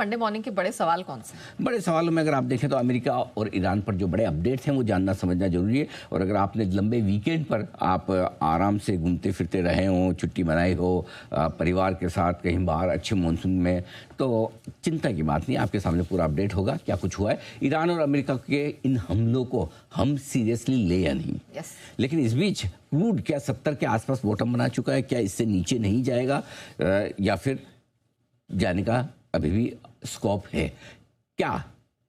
Monday morning के बड़े सवाल कौन से? बड़े सवालों में अगर आप देखें तो अमेरिका और ईरान पर जो बड़े अपडेट्स हैं वो जानना समझना जरूरी है। और अगर आपने लंबे वीकेंड पर आप आराम से घूमते फिरते रहे हों, छुट्टी मनाई हो परिवार के साथ कहीं बाहर अच्छे मानसून में, तो चिंता की बात नहीं, आपके सामने पूरा अपडेट होगा क्या कुछ हुआ है। ईरान और अमेरिका के इन हमलों को हम सीरियसली ले या नहीं, लेकिन इस बीच क्रूड क्या 70 के आसपास बॉटम बना चुका है, क्या इससे नीचे नहीं जाएगा या फिर जाने का अभी भी स्कोप है? क्या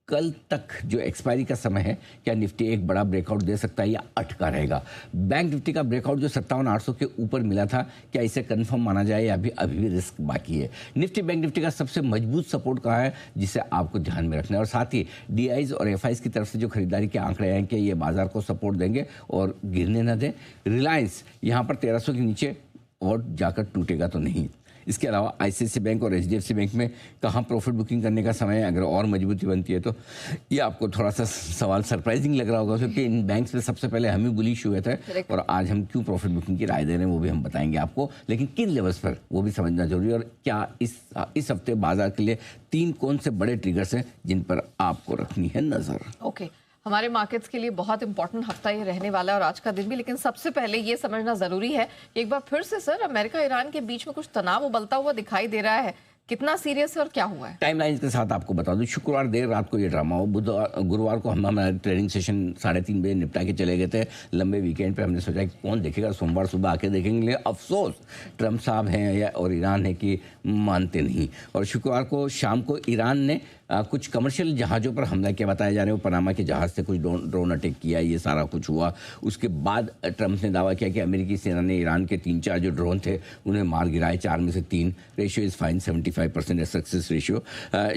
कल तक जो एक्सपायरी का समय है, क्या निफ्टी एक बड़ा ब्रेकआउट दे सकता है या अटका रहेगा? बैंक निफ्टी का ब्रेकआउट जो 57,800 के ऊपर मिला था, क्या इसे कंफर्म माना जाए या अभी भी रिस्क बाकी है? निफ्टी बैंक निफ्टी का सबसे मजबूत सपोर्ट कहाँ है जिसे आपको ध्यान में रखना है? और साथ ही डीआईज और एफआईज की तरफ से जो खरीदारी के आंकड़े आए कि ये बाजार को सपोर्ट देंगे और गिरने ना दें। रिलायंस यहाँ पर 1300 के नीचे और जाकर टूटेगा तो नहीं। इसके अलावा आईसीआईसीआई बैंक और एचडीएफसी बैंक में कहाँ प्रॉफिट बुकिंग करने का समय है, अगर और मजबूती बनती है तो? ये आपको थोड़ा सा सवाल सरप्राइजिंग लग रहा होगा क्योंकि इन बैंक्स में सबसे पहले हम ही बुलिश हुए थे और आज हम क्यों प्रॉफिट बुकिंग की राय दे रहे हैं वो भी हम बताएंगे आपको, लेकिन किन लेवल्स पर वो भी समझना जरूरी है। और क्या इस हफ्ते बाजार के लिए 3 कौन से बड़े ट्रिगर्स हैं जिन पर आपको रखनी है नजर? ओके, हमारे मार्केट्स के लिए बहुत इंपॉर्टेंट हफ्ता ये रहने वाला है और आज का दिन भी, लेकिन सबसे पहले ये समझना जरूरी है कि एक बार फिर से सर अमेरिका ईरान के बीच में कुछ तनाव उबलता हुआ दिखाई दे रहा है, कितना सीरियस है और क्या हुआ है? टाइमलाइन के साथ आपको बता दूं, शुक्रवार देर रात को ये ड्रामा हो, गुरुवार को हम हमारा ट्रेडिंग सेशन 3:30 बजे निपटा के चले गए थे। लंबे वीकेंड पे हमने सोचा कि कौन देखेगा, सोमवार सुबह आके देखेंगे। अफसोस ट्रम्प साहब हैं और ईरान है कि मानते नहीं। और शुक्रवार को शाम को ईरान ने कुछ कमर्शियल जहाज़ों पर हमला किया, बताया जा रहा है वो पनामा के जहाज़ से कुछ ड्रोन अटैक किया, ये सारा कुछ हुआ। उसके बाद ट्रम्प ने दावा किया कि अमेरिकी सेना ने ईरान के 3-4 जो ड्रोन थे उन्हें मार गिराए, 4 में से 3। Ratio is fine, 75% success ratio.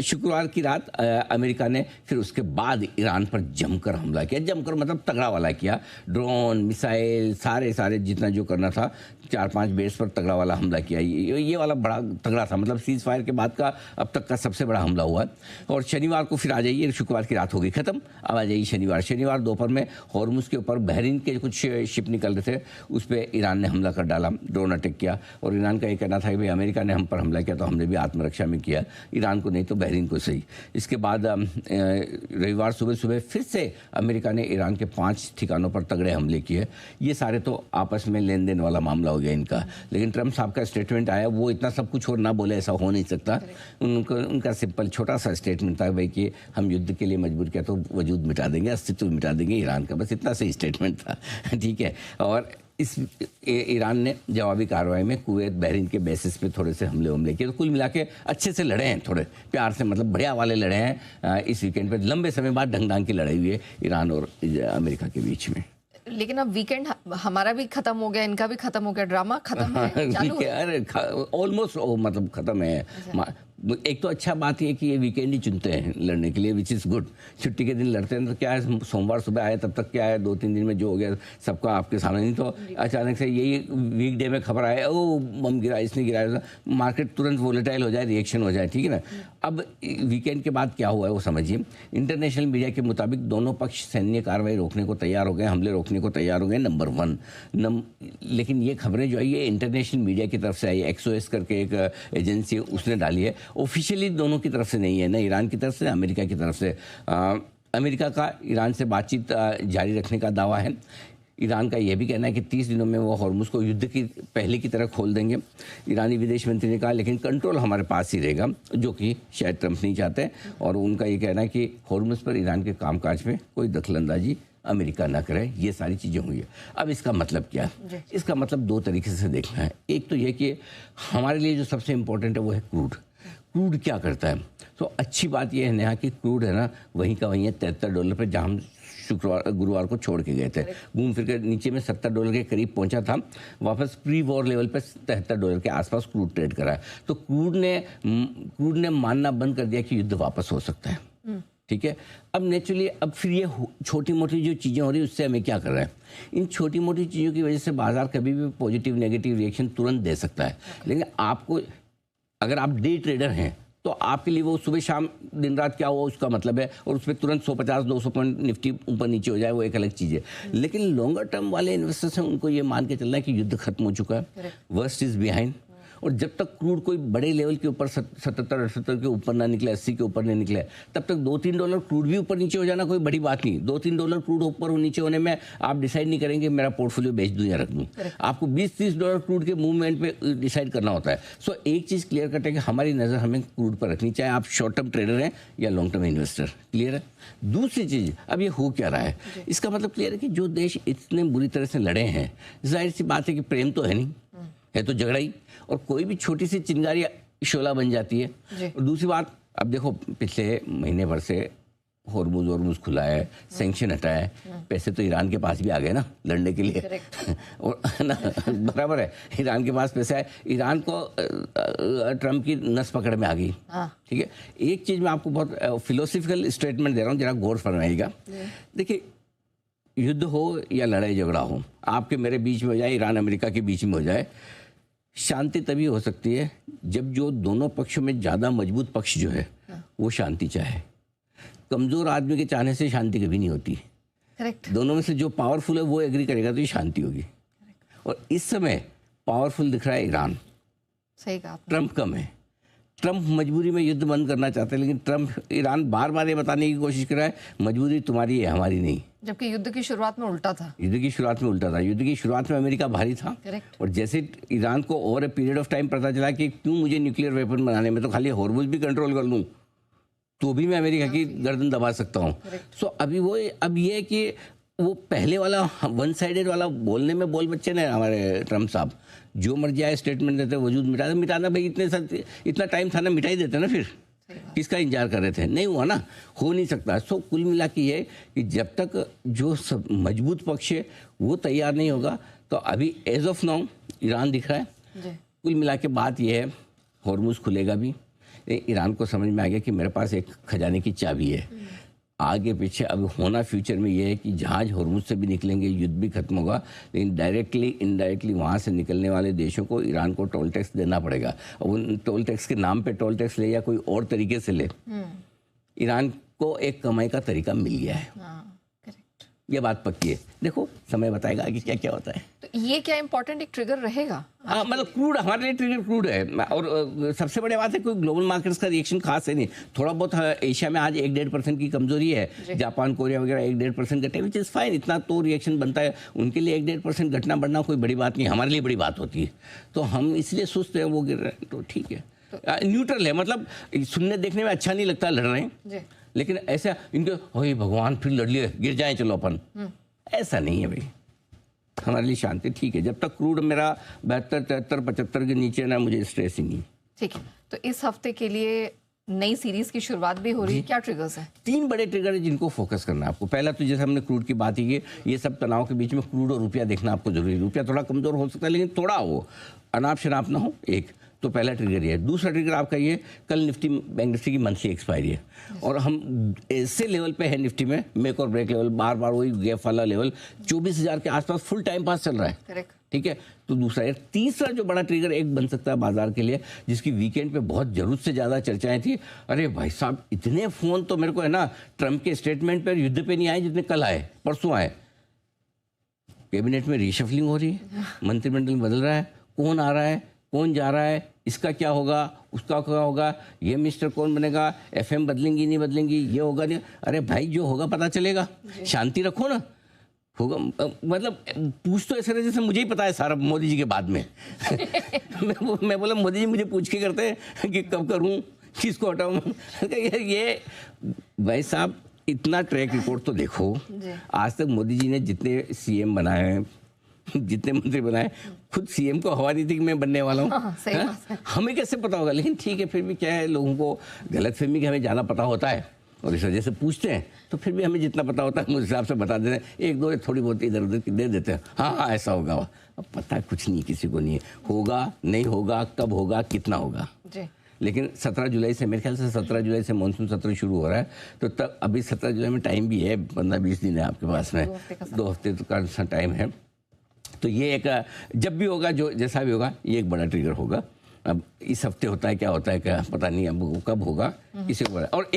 शुक्रवार की रात अमेरिका ने फिर उसके बाद ईरान पर जमकर हमला किया, जमकर मतलब तगड़ा वाला किया, ड्रोन मिसाइल सारे जितना जो करना था 4-5 बेस पर तगड़ा वाला हमला किया। ये वाला बड़ा तगड़ा था, मतलब सीज फायर के बाद का अब तक का सबसे बड़ा हमला हुआ है। और शनिवार को फिर आ जाइए, शुक्रवार की रात हो गई खत्म, अब आ जाइए शनिवार दोपहर में हॉर्मुज के ऊपर बहरीन के कुछ शिप निकल रहे थे, उस पर ईरान ने हमला कर डाला, ड्रोन अटैक किया। और ईरान का ये कहना था कि भाई अमेरिका ने हम पर हमला किया तो हमने भी आत्मरक्षा में किया, ईरान को नहीं तो बहरीन को सही। इसके बाद रविवार सुबह फिर से अमेरिका ने ईरान के 5 ठिकानों पर तगड़े हमले किए। ये सारे तो आपस में लेन देन वाला मामला हो गया इनका, लेकिन ट्रम्प साहब का स्टेटमेंट आया, वो इतना सब कुछ और ना बोले ऐसा हो नहीं सकता। उनका सिंपल छोटा सा स्टेटमेंट था भाई कि हम युद्ध के लिए मजबूर किया तो वजूद मिटा देंगे, अस्तित्व मिटा देंगे ईरान का, बस इतना सही स्टेटमेंट था। ठीक है। और इस ईरान ने जवाबी कार्रवाई में कुवैत बहरीन के बेसिस पे थोड़े से हमले किए, तो कुल मिला के अच्छे से लड़े हैं, थोड़े प्यार से, मतलब बढ़िया वाले लड़े हैं। इस वीकेंड पे लंबे समय बाद ढंग की लड़ाई हुई है ईरान और अमेरिका के बीच में। लेकिन अब वीकेंड हमारा भी खत्म हो गया, इनका भी खत्म हो गया, ड्रामा खत्म है, चालू है। अरे ऑलमोस्ट मतलब खत्म है। एक तो अच्छा बात है कि ये वीकेंड ही चुनते हैं लड़ने के लिए, विच इज़ गुड। छुट्टी के दिन लड़ते हैं तो क्या है, सोमवार सुबह आए तब तक क्या है, 2-3 दिन में जो हो गया सबका आपके सामने, नहीं तो अचानक से यही वीकडे में खबर आए ओ बम गिरा, इसने गिराया, मार्केट तुरंत वोलेटाइल हो जाए, रिएक्शन हो जाए। ठीक है ना। अब वीकेंड के बाद क्या हुआ है वो समझिए। इंटरनेशनल मीडिया के मुताबिक दोनों पक्ष सैन्य कार्रवाई रोकने को तैयार हो गए, हमले रोकने को तैयार हो गए, नंबर 1। लेकिन ये खबरें जो है ये इंटरनेशनल मीडिया की तरफ से आई, एक्सओएस करके एक एजेंसी उसने डाली है, ऑफिशियली दोनों की तरफ से नहीं है, ना ईरान की तरफ से ना अमेरिका की तरफ से। अमेरिका का ईरान से बातचीत जारी रखने का दावा है। ईरान का यह भी कहना है कि 30 दिनों में वो हॉर्मुज को युद्ध की पहले की तरह खोल देंगे। ईरानी विदेश मंत्री ने कहा लेकिन कंट्रोल हमारे पास ही रहेगा, जो कि शायद ट्रम्प नहीं चाहते। और उनका ये कहना है कि हॉर्मुज पर ईरान के कामकाज में कोई दखलंदाजी अमेरिका ना करे, ये सारी चीज़ें हुई है। अब इसका मतलब क्या है? इसका मतलब 2 तरीके से देखना है। एक तो ये कि हमारे लिए जो सबसे इम्पोर्टेंट है वो है क्रूड क्या करता है। तो अच्छी बात यह है नेहा कि क्रूड है ना वहीं का वहीं है, $73 पर, जहाँ हम गुरुवार को छोड़ के गए थे, घूम फिर के नीचे में $70 के करीब पहुंचा था, वापस प्री वॉर लेवल पे $73 के आसपास क्रूड ट्रेड करा है। तो क्रूड ने मानना बंद कर दिया कि युद्ध वापस हो सकता है। ठीक है। अब नेचुरली अब फिर ये छोटी मोटी जो चीज़ें हो रही है उससे हमें क्या कर रहा है, इन छोटी मोटी चीज़ों की वजह से बाजार कभी भी पॉजिटिव नेगेटिव रिएक्शन तुरंत दे सकता है। लेकिन आपको, अगर आप डे ट्रेडर हैं तो आपके लिए वो सुबह शाम दिन रात क्या हुआ उसका मतलब है, और उसमें तुरंत 150-200 पॉइंट निफ्टी ऊपर नीचे हो जाए वो एक अलग चीज़ है। लेकिन लॉन्गर टर्म वाले इन्वेस्टर्स हैं, उनको ये मान के चलना है कि युद्ध खत्म हो चुका है, वर्स्ट इज बिहाइंड, और जब तक क्रूड कोई बड़े लेवल के ऊपर 77-78 के ऊपर ना निकले, 80 के ऊपर नहीं निकले, तब तक $2-3 क्रूड भी ऊपर नीचे हो जाना कोई बड़ी बात नहीं। $2-3 क्रूड ऊपर और नीचे होने में आप डिसाइड नहीं करेंगे मेरा पोर्टफोलियो बेच दूं या रख दूं। आपको $20-30 क्रूड के मूवमेंट पे डिसाइड करना होता है। सो एक चीज़ क्लियर कट है कि हमारी नज़र हमें क्रूड पर रखनी, चाहे आप शॉर्ट टर्म ट्रेडर हैं या लॉन्ग टर्म इन्वेस्टर। क्लियर है। दूसरी चीज़, अब ये हो क्या रहा है, इसका मतलब क्लियर है कि जो देश इतने बुरी तरह से लड़े हैं, जाहिर सी बात है कि प्रेम तो है नहीं, है तो झगड़ा ही, और कोई भी छोटी सी चिंगारी शोला बन जाती है। और दूसरी बात, अब देखो पिछले महीने भर से होर्मुज खुला है, सैंक्शन हटा है, पैसे तो ईरान के पास भी आ गए ना लड़ने के लिए और ना बराबर है, ईरान के पास पैसा है, ईरान को ट्रम्प की नस पकड़ में आ गई। ठीक है, एक चीज़ मैं आपको बहुत फिलोसफिकल स्टेटमेंट दे रहा हूँ, जरा गौर फरमाइएगा। देखिए, युद्ध हो या लड़ाई झगड़ा हो, आपके मेरे बीच में हो जाए, ईरान अमेरिका के बीच में हो जाए, शांति तभी हो सकती है जब जो दोनों पक्षों में ज़्यादा मजबूत पक्ष जो है वो शांति चाहे। कमज़ोर आदमी के चाहने से शांति कभी नहीं होती। करेक्ट। दोनों में से जो पावरफुल है वो एग्री करेगा तो ये शांति होगी। और इस समय पावरफुल दिख रहा है ईरान। सही कहा। ट्रम्प कम है। ट्रम्प मजबूरी में युद्ध बंद करना चाहते हैं, लेकिन ट्रम्प ईरान बार बार ये बताने की कोशिश कर रहा है मजबूरी तुम्हारी है, हमारी नहीं। जबकि युद्ध की शुरुआत में उल्टा था। युद्ध की शुरुआत में उल्टा था। युद्ध की शुरुआत में अमेरिका भारी था। करेक्ट। और जैसे ईरान को over a period of time पता चला कि क्यों मुझे न्यूक्लियर वेपन बनाने में, तो खाली होर्मुज भी कंट्रोल कर लूँ तो भी मैं अमेरिका की गर्दन दबा सकता हूँ। सो अभी वो अब ये है कि वो पहले वाला वन साइडेड वाला बोलने में बोल बच्चे ने हमारे ट्रम्प साहब जो मर्जी आए स्टेटमेंट देते वजूद मिटाना भाई, इतना टाइम था ना, मिटाई देते ना, फिर किसका इंतजार कर रहे थे, नहीं हुआ ना, हो नहीं सकता। सो कुल मिला के ये कि जब तक जो सब मजबूत पक्ष है वो तैयार नहीं होगा, तो अभी एज ऑफ नाउ ईरान दिख रहा है। कुल मिला के बात ये है, होर्मुज खुलेगा भी, ईरान को समझ में आ गया कि मेरे पास एक खजाने की चाबी है। आगे पीछे अब होना फ्यूचर में ये है कि जहाज होर्मुज से भी निकलेंगे, युद्ध भी खत्म होगा, लेकिन डायरेक्टली इनडायरेक्टली वहाँ से निकलने वाले देशों को ईरान को टोल टैक्स देना पड़ेगा। अब उन टोल टैक्स के नाम पे टोल टैक्स ले या कोई और तरीके से ले, ईरान को एक कमाई का तरीका मिल गया है। ये बात पक्की है। देखो समय बताएगा कि क्या क्या होता है। तो ये क्या इंपॉर्टेंट एक ट्रिगर रहेगा? हाँ, मतलब क्रूड हमारे लिए ट्रिगर क्रूड है। और सबसे बड़ी बात है कोई ग्लोबल मार्केट्स का रिएक्शन खास है नहीं। थोड़ा बहुत एशिया में आज 1-1.5% की कमजोरी है, जापान कोरिया वगैरह 1-1.5% घटे, विच इज़ फाइन, इतना तो रिएक्शन बनता है। उनके लिए 1-1.5% घटना बढ़ना कोई बड़ी बात नहीं, हमारे लिए बड़ी बात होती है। तो हम इसलिए सुस्त हैं, वो गिर रहे हैं, तो ठीक है, न्यूट्रल है। मतलब सुनने देखने में अच्छा नहीं लगता लड़ रहे हैं, लेकिन ऐसा इनके ओए भगवान फिर लड़ लिए, गिर जाए चलो अपन, ऐसा नहीं है भाई। हमारे लिए शांति ठीक है, जब तक क्रूड मेरा 72, 73, 75 के नीचे ना, मुझे स्ट्रेस ही नहीं। ठीक है, तो इस हफ्ते के लिए नई सीरीज की शुरुआत भी हो रही है, क्या ट्रिगर्स हैं? 3 बड़े ट्रिगर है जिनको फोकस करना है आपको। पहला तो जैसे हमने क्रूड की बात की, ये सब तनाव के बीच में क्रूड और रुपया देखना आपको जरूरी है। रुपया थोड़ा कमजोर हो सकता है, लेकिन थोड़ा हो, अनाप शनाप ना हो, एक तो पहला ट्रिगर ये है। दूसरा ट्रिगर आपका ये, कल निफ्टी बैंक निफ्टी की मंथली एक्सपायरी है और हम ऐसे लेवल पे है निफ्टी में, मेक और ब्रेक लेवल, बार बार वही गैप वाला लेवल 24,000 के आसपास फुल टाइम पास चल रहा है। करेक्ट। ठीक है, तो दूसरा है। तीसरा जो बड़ा ट्रिगर एक बन सकता है बाजार के लिए, जिसकी वीकेंड पे बहुत जरूरत से ज़्यादा चर्चाएं थी, अरे भाई साहब इतने फ़ोन तो मेरे को है ना ट्रम्प के स्टेटमेंट पर युद्ध पे नहीं आए जितने कल आए, परसों आए। कैबिनेट में रीशफलिंग हो रही है, मंत्रिमंडल बदल रहा है, कौन आ रहा है कौन जा रहा है, इसका क्या होगा उसका क्या होगा, ये मिनिस्टर कौन बनेगा, FM बदलेंगी नहीं बदलेंगी, ये होगा नहीं। अरे भाई जो होगा पता चलेगा, शांति रखो ना, होगा। मतलब पूछ तो ऐसे रहे जैसे मुझे ही पता है सारा मोदी जी के बाद में मैं बोला मोदी जी मुझे पूछ के करते हैं कि कब करूं, किसको हटाऊं ये भाई साहब इतना ट्रैक रिकॉर्ड तो देखो। आज तक मोदी जी ने जितने CM बनाए हैं, जितने मंत्री बनाए, खुद CM को हवा दी थी कि मैं बनने वाला हूँ। हमें कैसे पता होगा, लेकिन ठीक है, फिर भी क्या है, लोगों को गलतफहमी कि हमें ज़्यादा पता होता है और इस वजह से पूछते हैं, तो फिर भी हमें जितना पता होता है उस हिसाब से बता देते हैं। एक दो थोड़ी बहुत इधर उधर दे देते हैं, हाँ ऐसा होगा। अब पता कुछ नहीं, किसी को नहीं है, होगा नहीं होगा, कब होगा, कितना होगा। लेकिन 17 जुलाई से, मेरे ख्याल से 17 जुलाई से मानसून सत्र शुरू हो रहा है, तो तब अभी 17 जुलाई में टाइम भी है, 15-20 दिन है आपके पास में, 2 हफ्ते का टाइम है। तो ये एक जब भी होगा, जो जैसा भी होगा, ये एक बड़ा ट्रिगर होगा। अब इस हफ्ते होता है क्या होता है क्या पता नहीं, अब कब होगा किसी को। और